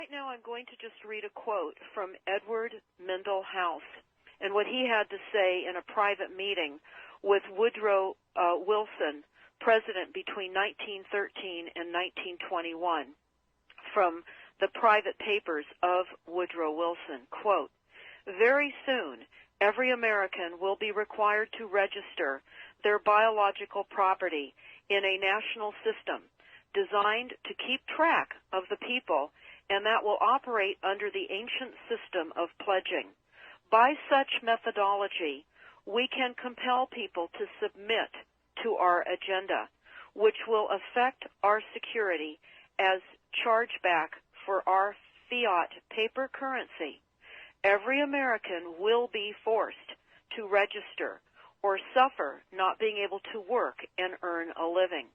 Right now I'm going to just read a quote from Edward Mendell House and what he had to say in a private meeting with Woodrow Wilson, president between 1913 and 1921, from the private papers of Woodrow Wilson. Quote, "Very soon, every American will be required to register their biological property in a national system designed to keep track of the people, and that will operate under the ancient system of pledging. By such methodology, we can compel people to submit to our agenda, which will affect our security as chargeback for our fiat paper currency. Every American will be forced to register or suffer not being able to work and earn a living.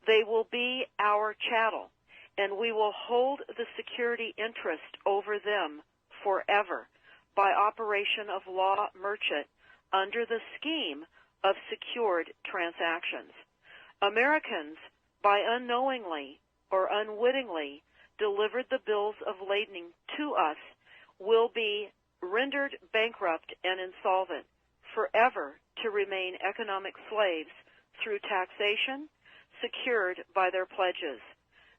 They will be our chattel, and we will hold the security interest over them forever by operation of law merchant under the scheme of secured transactions. Americans, by unknowingly or unwittingly delivered the bills of lading to us, will be rendered bankrupt and insolvent, forever to remain economic slaves through taxation secured by their pledges.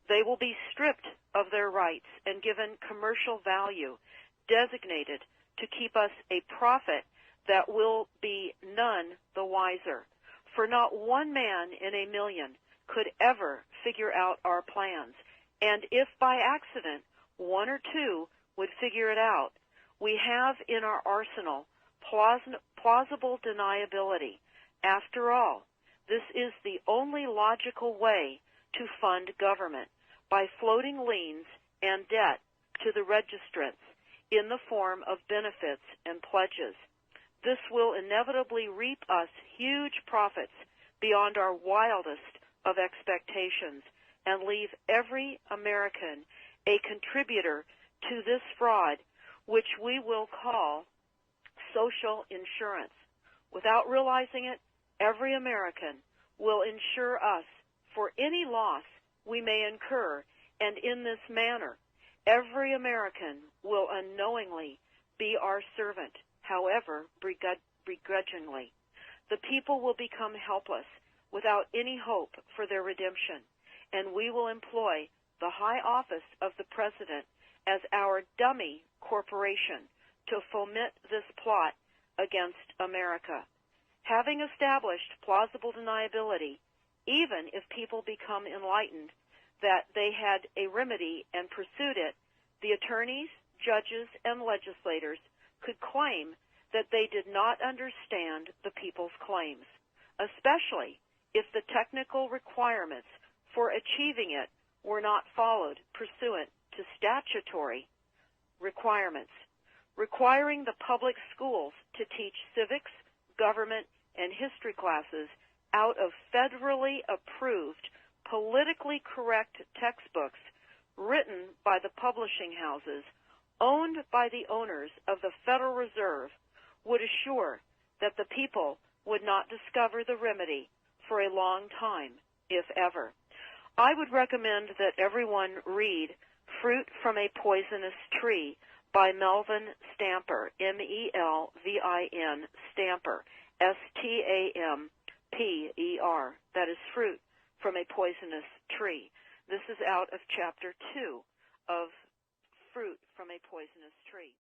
They will be stripped of their rights and given commercial value, designated to keep us a profit that will be none the wiser. For not one man in a million could ever figure out our plans, and if by accident one or two would figure it out, we have in our arsenal plausible deniability. After all, this is the only logical way to fund government, by floating liens and debt to the registrants in the form of benefits and pledges. This will inevitably reap us huge profits beyond our wildest of expectations and leave every American a contributor to this fraud, which we will call social insurance. Without realizing it, every American will insure us for any loss we may incur, and in this manner, every American will unknowingly be our servant, however begrudgingly. The people will become helpless, without any hope for their redemption, and we will employ the high office of the President as our dummy corporation to foment this plot against America. Having established plausible deniability, even if people become enlightened that they had a remedy and pursued it, the attorneys, judges, and legislators could claim that they did not understand the people's claims, especially if the technical requirements for achieving it were not followed pursuant to statutory requirements, requiring the public schools to teach civics, government, and history classes out of federally approved, politically correct textbooks written by the publishing houses owned by the owners of the Federal Reserve would assure that the people would not discover the remedy for a long time, if ever. I would recommend that everyone read Fruit from a Poisonous Tree by Melvin Stamper, M-E-L-V-I-N, Stamper, S-T-A-M-P-E-R. That is Fruit from a Poisonous Tree. This is out of Chapter 2 of Fruit from a Poisonous Tree.